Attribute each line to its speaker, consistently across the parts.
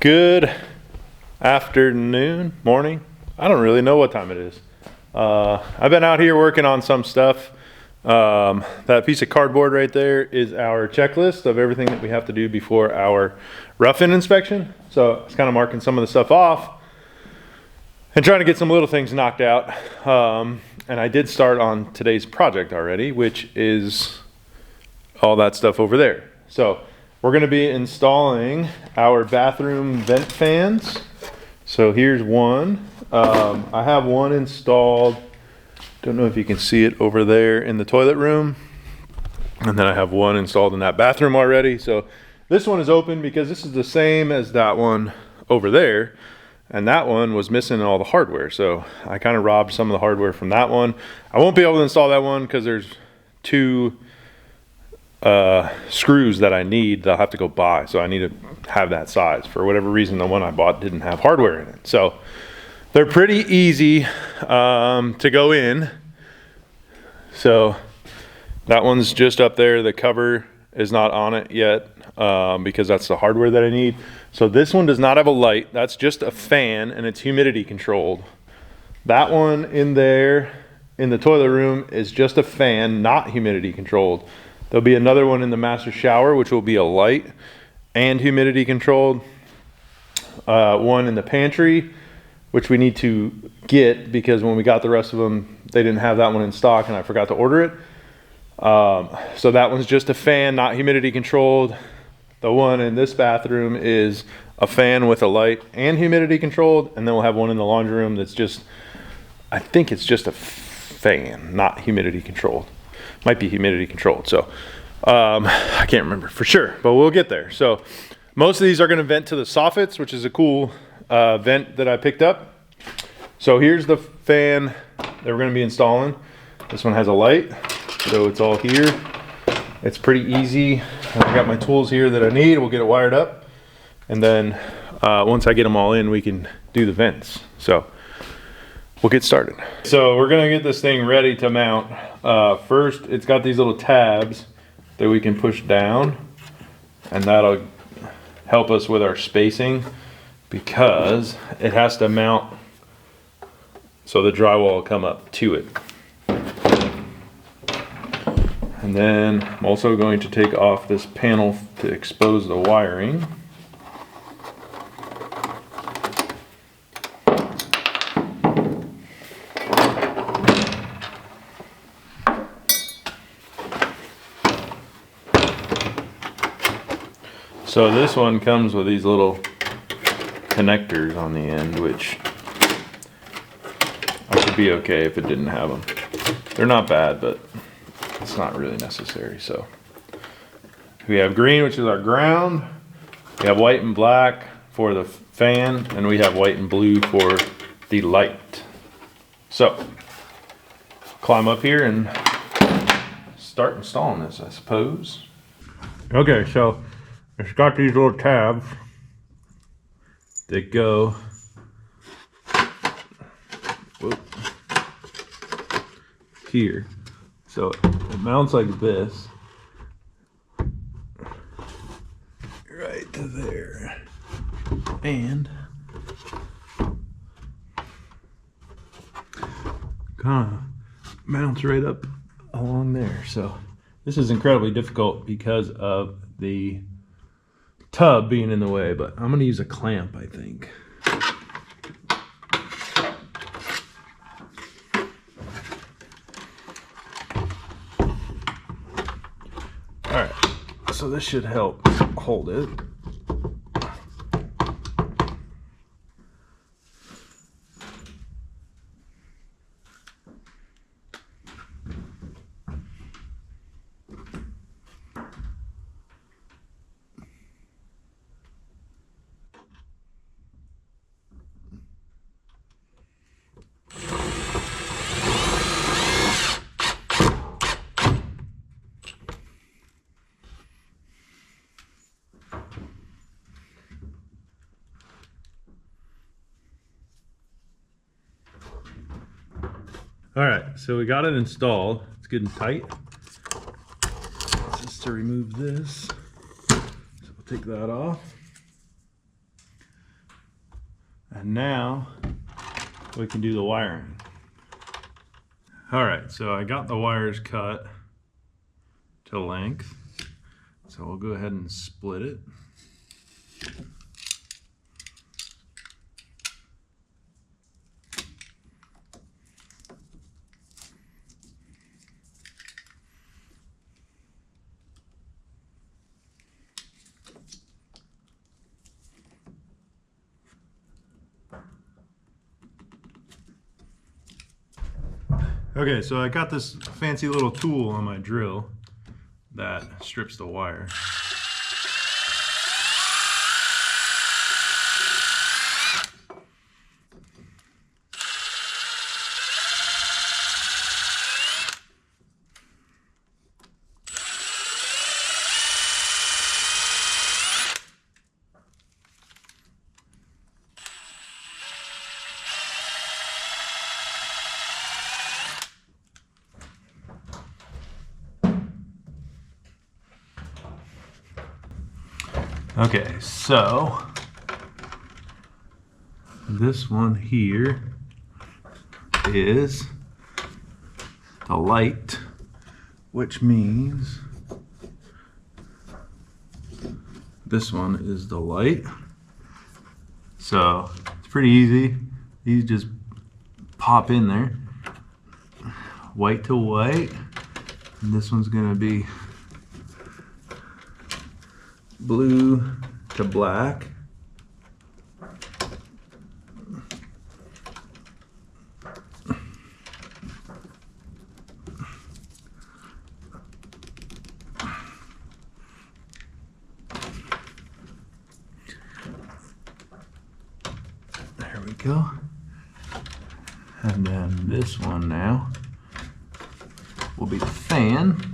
Speaker 1: Good afternoon, morning. I don't really know what time it is. I've been out here working on some stuff. That piece of cardboard right there is our checklist of everything that we have to do before our rough-in inspection. So it's kind of marking some of the stuff off and trying to get some little things knocked out. And I did start on today's project already, which is all that stuff over there. So we're going to be installing our bathroom vent fans. So here's one. I have one installed. Don't know if you can see it over there in the toilet room. And then I have one installed in that bathroom already. So this one is open because this is the same as that one over there. And that one was missing all the hardware. So I kind of robbed some of the hardware from that one. I won't be able to install that one because there's two screws that I need that I'll have to go buy. So I need to have that size. For whatever reason, the one I bought didn't have hardware in it. So they're pretty easy to go in. So that one's just up there. The cover is not on it yet because that's the hardware that I need. So this one does not have a light. That's just a fan and it's humidity controlled. That one in there in the toilet room is just a fan, not humidity controlled. There'll be another one in the master shower, which will be a light and humidity controlled. One in the pantry, which we need to get because when we got the rest of them, they didn't have that one in stock and I forgot to order it. So that one's just a fan, not humidity controlled. The one in this bathroom is a fan with a light and humidity controlled. And then we'll have one in the laundry room that's just, I think it's just a fan, not humidity controlled. Might be humidity controlled. So I can't remember for sure, but we'll get there. So most of these are going to vent to the soffits, which is a cool vent that I picked up. So here's the fan that we're going to be installing. This one has a light, so it's all here. It's pretty easy. I got my tools here that I need. We'll get it wired up. And then once I get them all in, we can do the vents. So we'll get started. So we're gonna get this thing ready to mount. First, it's got these little tabs that we can push down, and that'll help us with our spacing because it has to mount so the drywall will come up to it. And then I'm also going to take off this panel to expose the wiring. So this one comes with these little connectors on the end, which I should be okay if it didn't have them. They're not bad, but it's not really necessary. So we have green, which is our ground. We have white and black for the fan, and we have white and blue for the light. So climb up here and start installing this, I suppose. Okay, so it's got these little tabs that go here. So it mounts like this, right to there, and kind of mounts right up along there. So this is incredibly difficult because of the tub being in the way, but I'm going to use a clamp, I think. Alright, so this should help hold it. All right, so we got it installed. It's good and tight. Just to remove this, so we'll take that off. And now we can do the wiring. All right, so I got the wires cut to length. So we'll go ahead and split it. Okay, so I got this fancy little tool on my drill that strips the wire. Okay, so this one here is the light, which means this one is the light. So it's pretty easy. These just pop in there, white to white, and this one's gonna be blue to black. There we go. And then this one now will be the fan.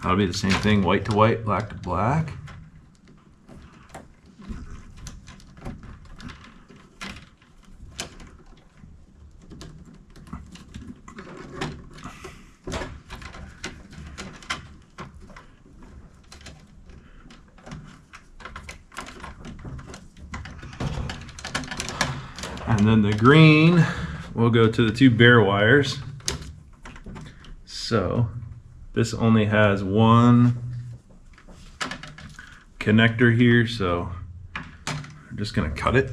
Speaker 1: That'll be the same thing, white to white, black to black. And then the green will go to the two bare wires. So this only has one connector here, so I'm just gonna cut it.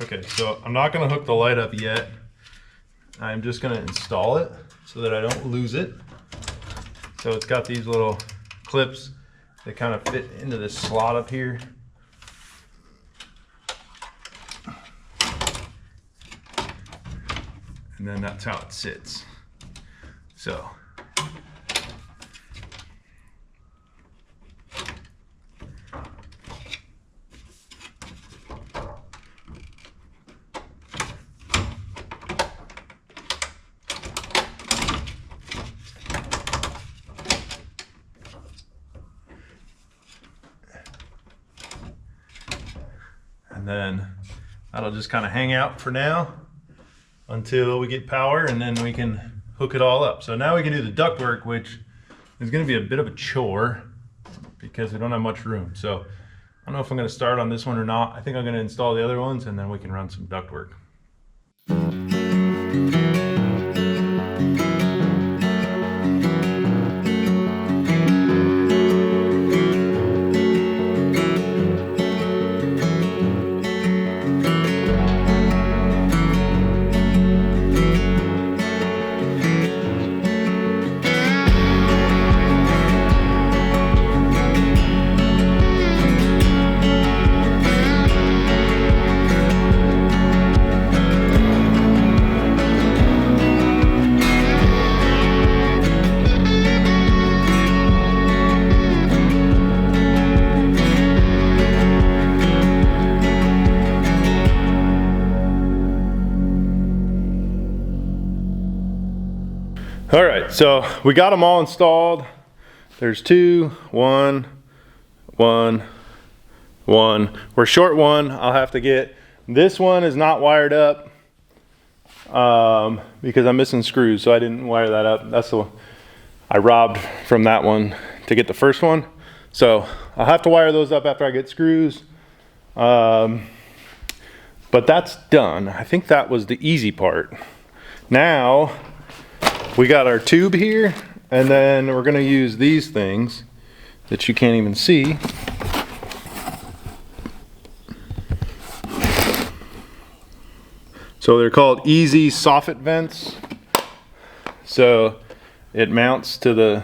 Speaker 1: Okay, so I'm not gonna hook the light up yet. I'm just gonna install it so that I don't lose it. So it's got these little clips that kind of fit into this slot up here. And then that's how it sits. So. And then that'll just kind of hang out for now until we get power, and then we can hook it all up. So now we can do the ductwork, which is going to be a bit of a chore because we don't have much room. So I don't know if I'm going to start on this one or not. I think I'm going to install the other ones and then we can run some ductwork. All right, so we got them all installed. There's 2, 1, 1, 1. We're short one. I'll have to get, this one is not wired up because I'm missing screws, so I didn't wire that up. That's the one I robbed from that one to get the first one. So I'll have to wire those up after I get screws. But that's done. I think that was the easy part. Now we got our tube here, and then we're gonna use these things that you can't even see. So they're called easy soffit vents. So it mounts to the,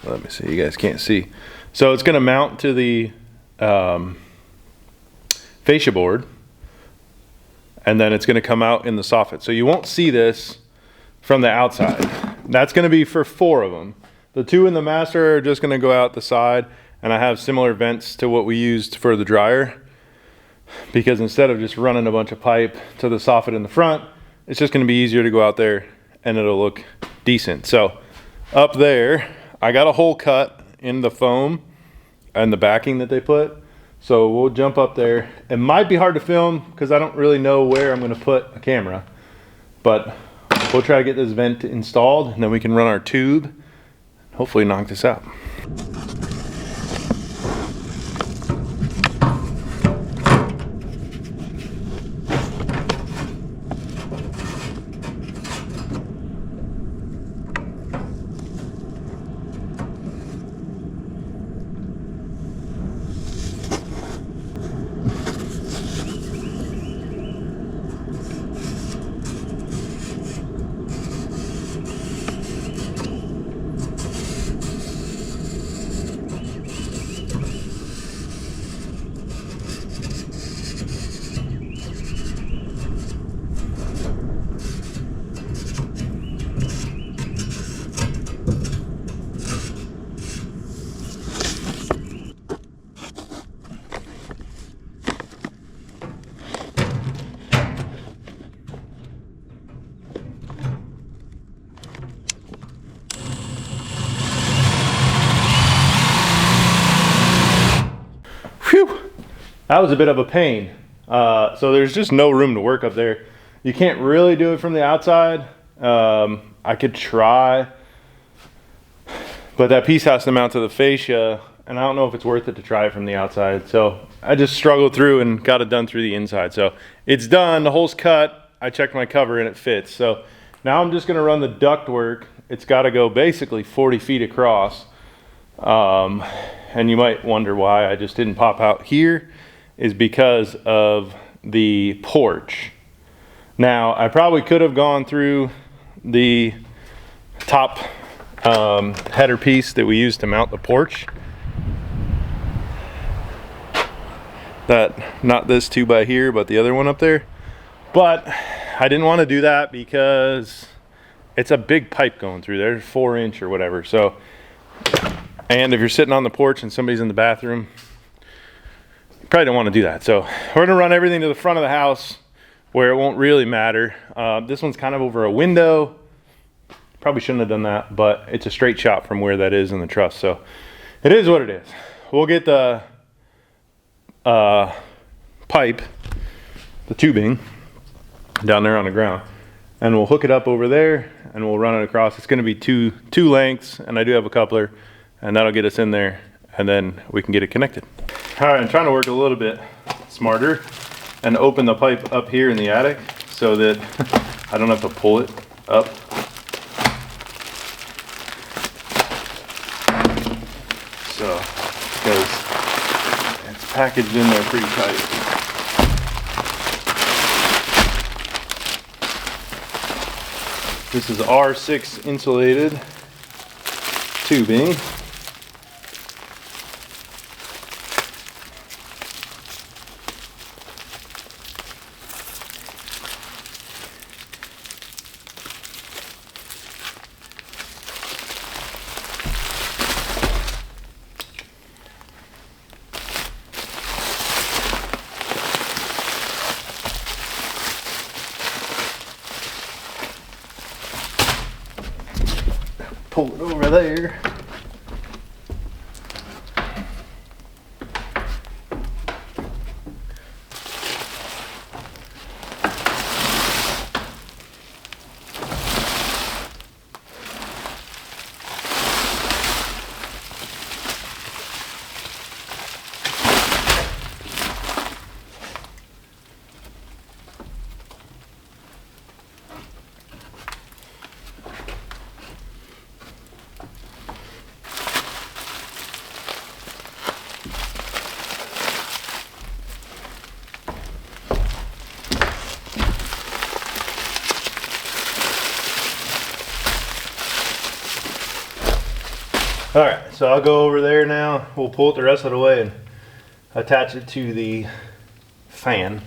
Speaker 1: let me see, you guys can't see. So it's gonna mount to the fascia board, and then it's gonna come out in the soffit. So you won't see this from the outside. That's gonna be for 4 of them. The 2 in the master are just gonna go out the side, and I have similar vents to what we used for the dryer, because instead of just running a bunch of pipe to the soffit in the front, it's just gonna be easier to go out there and it'll look decent. So up there, I got a hole cut in the foam and the backing that they put. So we'll jump up there. It might be hard to film because I don't really know where I'm gonna put a camera, but we'll try to get this vent installed, and then we can run our tube and hopefully knock this out. That was a bit of a pain. So there's just no room to work up there. You can't really do it from the outside. I could try, but that piece has to mount to the fascia, and I don't know if it's worth it to try it from the outside. So I just struggled through and got it done through the inside. So it's done, the hole's cut. I checked my cover and it fits. So now I'm just gonna run the duct work. It's gotta go basically 40 feet across. And you might wonder why I just didn't pop out here, is because of the porch. Now, I probably could have gone through the top header piece that we used to mount the porch. Not this 2x here, but the other one up there. But I didn't want to do that because it's a big pipe going through there, 4-inch or whatever. So, and if you're sitting on the porch and somebody's in the bathroom, probably don't want to do that. So we're gonna run everything to the front of the house where it won't really matter. This one's kind of over a window. Probably shouldn't have done that, but it's a straight shot from where that is in the truss. So it is what it is. We'll get the pipe, the tubing down there on the ground, and we'll hook it up over there and we'll run it across. It's gonna be two lengths, and I do have a coupler, and that'll get us in there, and then we can get it connected. All right, I'm trying to work a little bit smarter and open the pipe up here in the attic so that I don't have to pull it up. So, because it's packaged in there pretty tight. This is R6 insulated tubing. pull it over there. All right, so I'll go over there now. We'll pull it the rest of the way and attach it to the fan.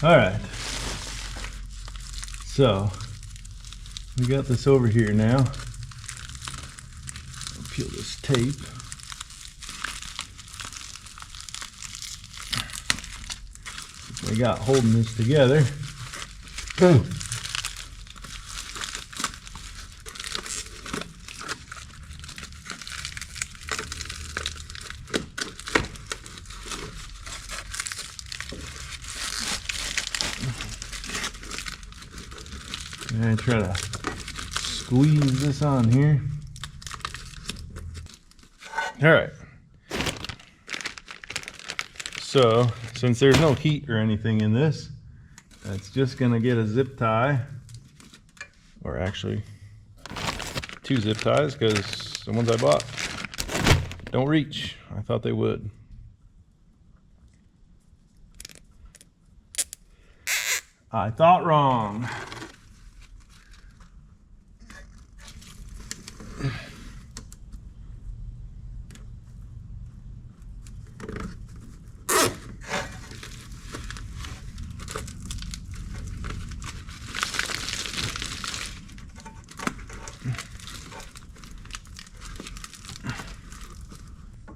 Speaker 1: All right, so we got this over here now. I'll peel this tape. We got holding this together. Boom. And I try to squeeze this on here. All right. So, since there's no heat or anything in this, it's just gonna get a zip tie, or actually 2 zip ties, because the ones I bought don't reach. I thought they would. I thought wrong.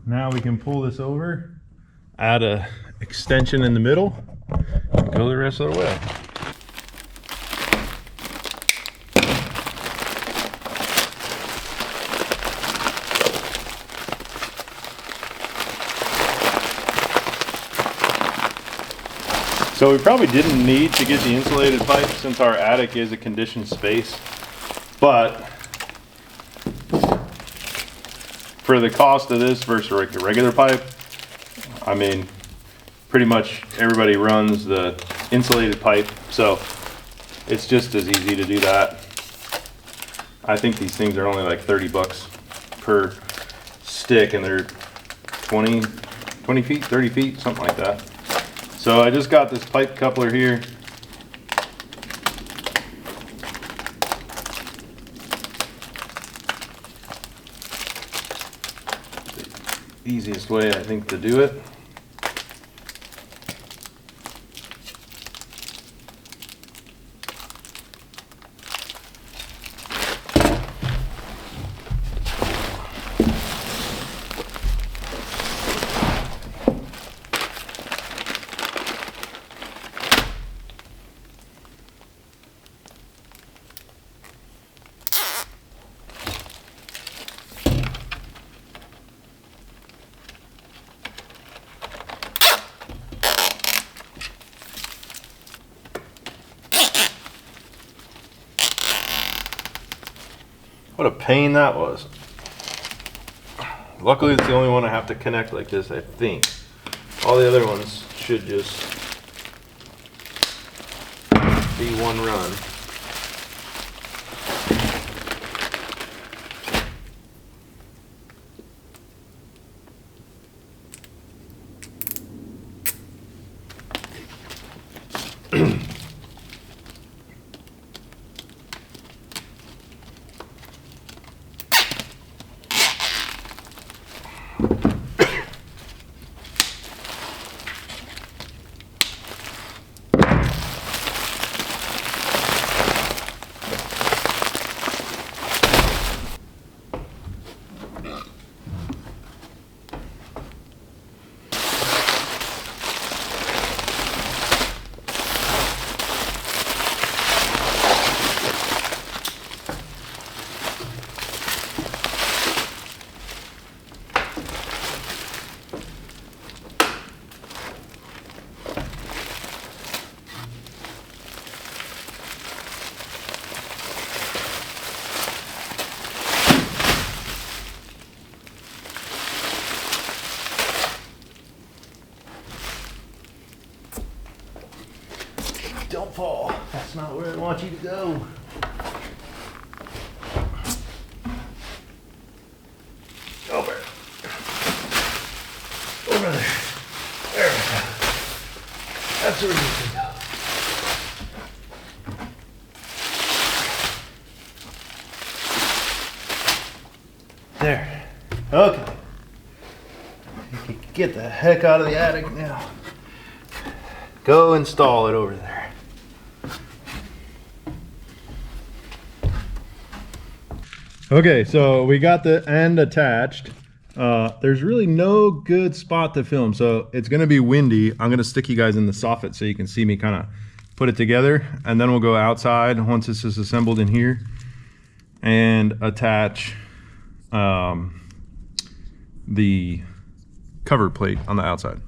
Speaker 1: Now we can pull this over, add a extension in the middle, and go the rest of the way. So we probably didn't need to get the insulated pipe since our attic is a conditioned space, but for the cost of this versus like the regular pipe, I mean, pretty much everybody runs the insulated pipe, so it's just as easy to do that. I think these things are only like 30 bucks per stick, and they're 20 feet, 30 feet, something like that. So I just got this pipe coupler here. Easiest way, I think, to do it. What a pain that was. Luckily it's the only one I have to connect like this, I think. All the other ones should just be one run. That's not where I want you to go. Over. Over there. There we go. That's where you can go. There. Okay. You can get the heck out of the attic now. Go install it over there. Okay, so we got the end attached. There's really no good spot to film, so it's gonna be windy. I'm gonna stick you guys in the soffit so you can see me kind of put it together, and then we'll go outside once this is assembled in here and attach the cover plate on the outside.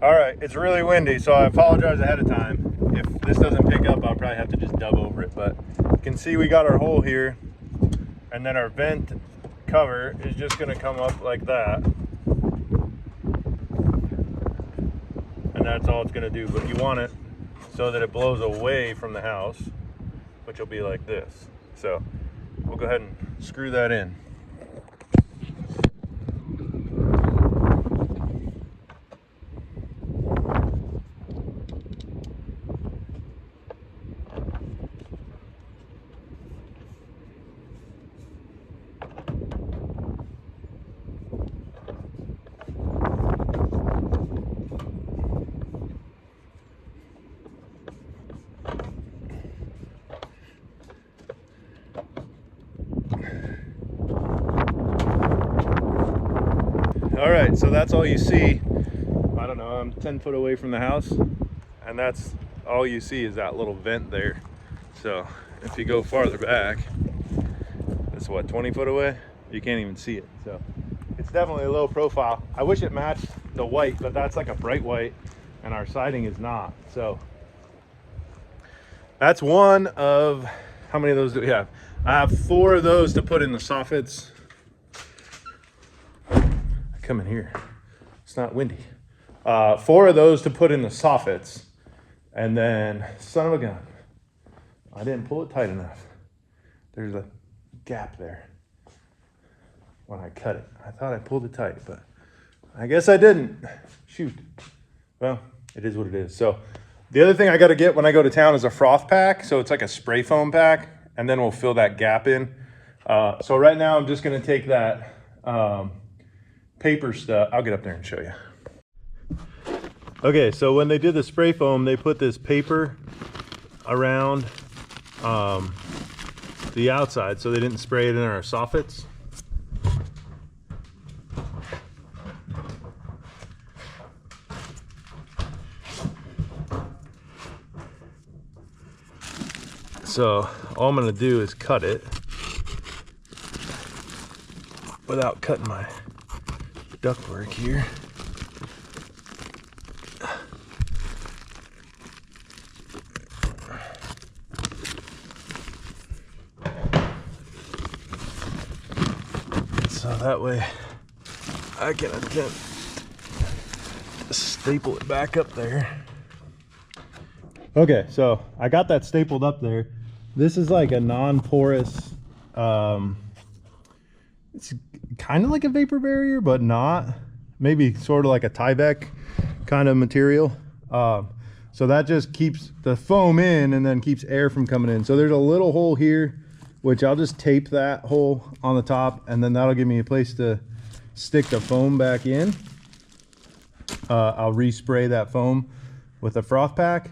Speaker 1: All right, it's really windy, so I apologize ahead of time. If this doesn't pick up, I'll probably have to just dub over it, but you can see we got our hole here, and then our vent cover is just gonna come up like that. And that's all it's gonna do, but you want it so that it blows away from the house, which will be like this. So we'll go ahead and screw that in. All right, so that's all you see. I don't know, I'm 10 foot away from the house, and that's all you see is that little vent there. So if you go farther back, it's what, 20 foot away? You can't even see it. So it's definitely a low profile. I wish it matched the white, but that's like a bright white, and our siding is not. So that's one of, how many of those do we have? I have 4 of those to put in the soffits. Come in here, it's not windy. 4 of those to put in the soffits, and then, son of a gun, I didn't pull it tight enough. There's a gap there when I cut it. I thought I pulled it tight, but I guess I didn't. Shoot. Well, it is what it is. So the other thing I got to get when I go to town is a froth pack. So it's like a spray foam pack, and then we'll fill that gap in. So right now I'm just going to take that paper stuff. I'll get up there and show you. Okay, so when they did the spray foam, they put this paper around the outside so they didn't spray it in our soffits. So all I'm gonna do is cut it without cutting my ductwork here. So that way I can attempt to staple it back up there. Okay, so I got that stapled up there. This is like a non-porous
Speaker 2: It's kind of like a vapor barrier, but not. Maybe sort of like a Tyvek kind of material. So that just keeps the foam in and then keeps air from coming in. So there's a little hole here, which I'll just tape that hole on the top, and then that'll give me a place to stick the foam back in. I'll respray that foam with a froth pack.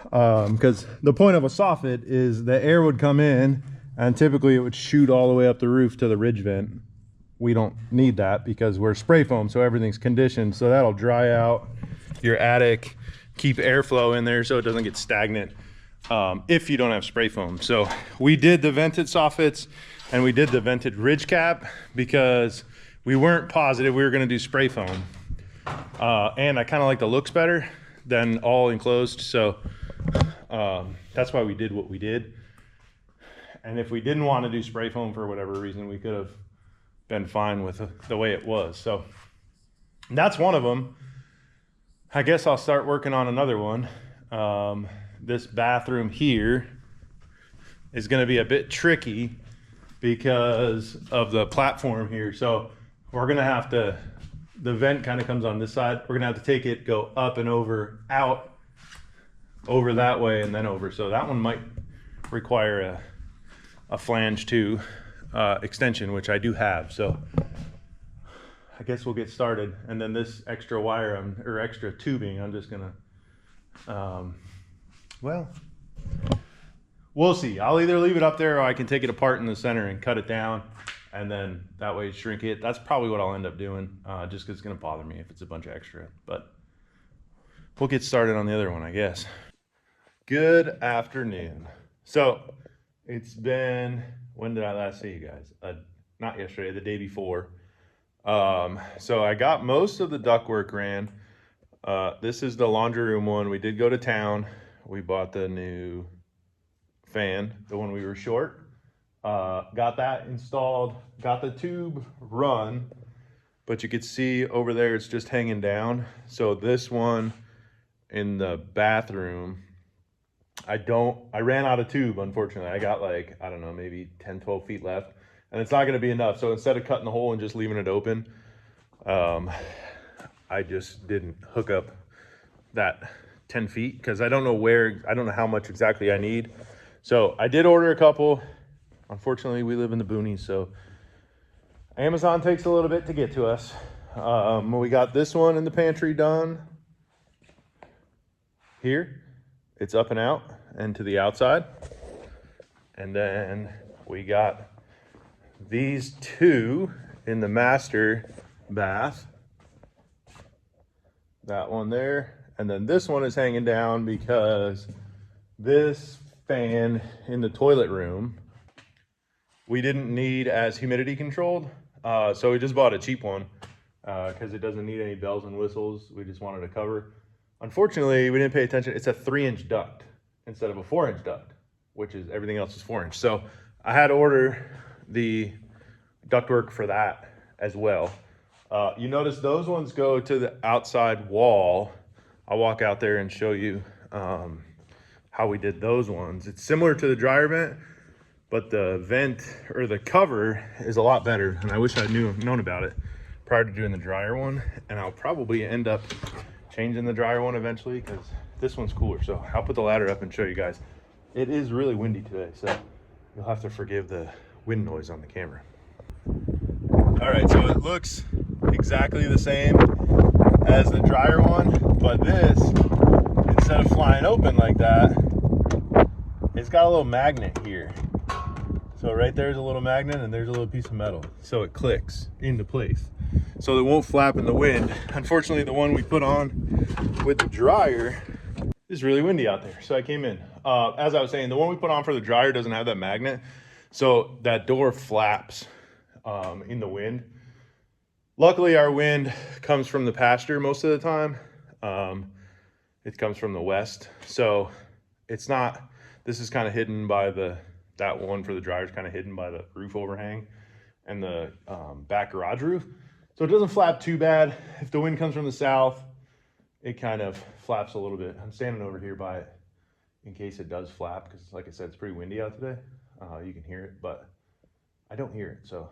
Speaker 2: Because the point of a soffit is the air would come in and typically it would shoot all the way up the roof to the ridge vent. We don't need that because we're spray foam, so everything's conditioned. So that'll dry out your attic, keep airflow in there so it doesn't get stagnant if you don't have spray foam. So we did the vented soffits and we did the vented ridge cap because we weren't positive we were going to do spray foam. And I kind of like the looks better than all enclosed. So that's why we did what we did. And if we didn't want to do spray foam for whatever reason, we could have been fine with the way it was. So that's one of them. I guess I'll start working on another one. This bathroom here is going to be a bit tricky because of the platform here. So we're going to have to, the vent kind of comes on this side. We're going to have to take it, go up and over, out, over that way, and then over. So that one might require a flange too. Extension, which I do have. So I guess we'll get started. And then this extra wire or extra tubing, I'm just gonna well, we'll see. I'll either leave it up there or I can take it apart in the center and cut it down and then that way shrink it. That's probably what I'll end up doing, just because it's gonna bother me if it's a bunch of extra. But we'll get started on the other one, I guess. Good afternoon. So it's been, when did I last see you guys? Not yesterday, the day before. So I got most of the ductwork ran. This is the laundry room one. We did go to town. We bought the new fan, the one we were short. Got that installed, got the tube run, but you could see over there it's just hanging down. So this one in the bathroom, I ran out of tube, unfortunately. I got like, I don't know, maybe 10, 12 feet left, and it's not gonna be enough. So instead of cutting the hole and just leaving it open, I just didn't hook up that 10 feet because I don't know how much exactly I need. So I did order a couple. Unfortunately, we live in the boonies, so Amazon takes a little bit to get to us. We got this one in the pantry done here. It's up and out and to the outside. And then we got these two in the master bath. That one there. And then this one is hanging down because this fan in the toilet room, we didn't need as humidity controlled. So we just bought a cheap one because it doesn't need any bells and whistles. We just wanted a cover. Unfortunately, we didn't pay attention. It's a 3-inch duct instead of a 4-inch duct, which is everything else is 4-inch. So I had to order the ductwork for that as well. You notice those ones go to the outside wall. I'll walk out there and show you how we did those ones. It's similar to the dryer vent, but the vent or the cover is a lot better. And I wish I'd known about it prior to doing the dryer one. And I'll probably end up changing the dryer one eventually because this one's cooler. So I'll put the ladder up and show you guys. It is really windy today, so you'll have to forgive the wind noise on the camera. All right, so it looks exactly the same as the dryer one, but this, instead of flying open like that, it's got a little magnet here. So right there's a little magnet and there's a little piece of metal. So it clicks into place. So it won't flap in the wind. Unfortunately, the one we put on with the dryer is really windy out there. So I came in. As I was saying, the one we put on for the dryer doesn't have that magnet. So that door flaps in the wind. Luckily, our wind comes from the pasture most of the time. It comes from the west. So it's not, this is kind of hidden by that one for the dryer is kind of hidden by the roof overhang and the back garage roof. So it doesn't flap too bad. If the wind comes from the south, it kind of flaps a little bit. I'm standing over here by it in case it does flap because like I said, it's pretty windy out today. You can hear it, but I don't hear it, so.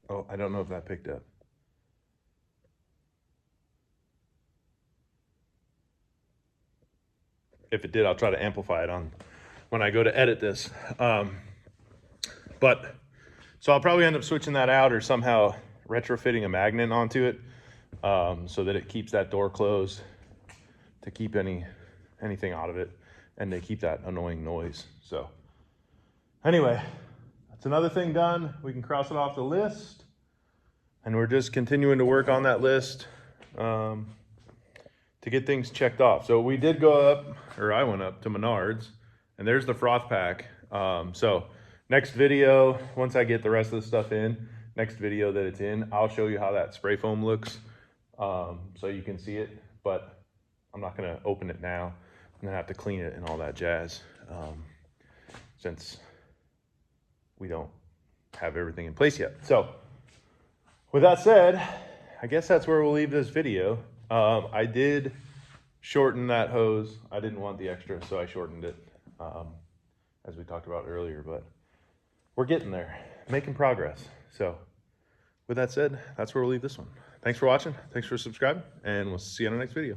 Speaker 2: Oh, I don't know if that picked up. If it did, I'll try to amplify it on when I go to edit this. But so I'll probably end up switching that out or somehow retrofitting a magnet onto it, so that it keeps that door closed to keep anything out of it and to keep that annoying noise. So anyway, that's another thing done. We can cross it off the list, and we're just continuing to work on that list to get things checked off. So we did go up, or I went up to Menards, and there's the froth pack. So next video, once I get the rest of the stuff in, next video that it's in, I'll show you how that spray foam looks, so you can see it, but I'm not gonna open it now. I'm gonna have to clean it and all that jazz, since we don't have everything in place yet. So with that said, I guess that's where we'll leave this video. I did shorten that hose. I didn't want the extra, so I shortened it, as we talked about earlier, but we're getting there, making progress. So with that said, that's where we'll leave this one. Thanks for watching. Thanks for subscribing, and we'll see you on the next video.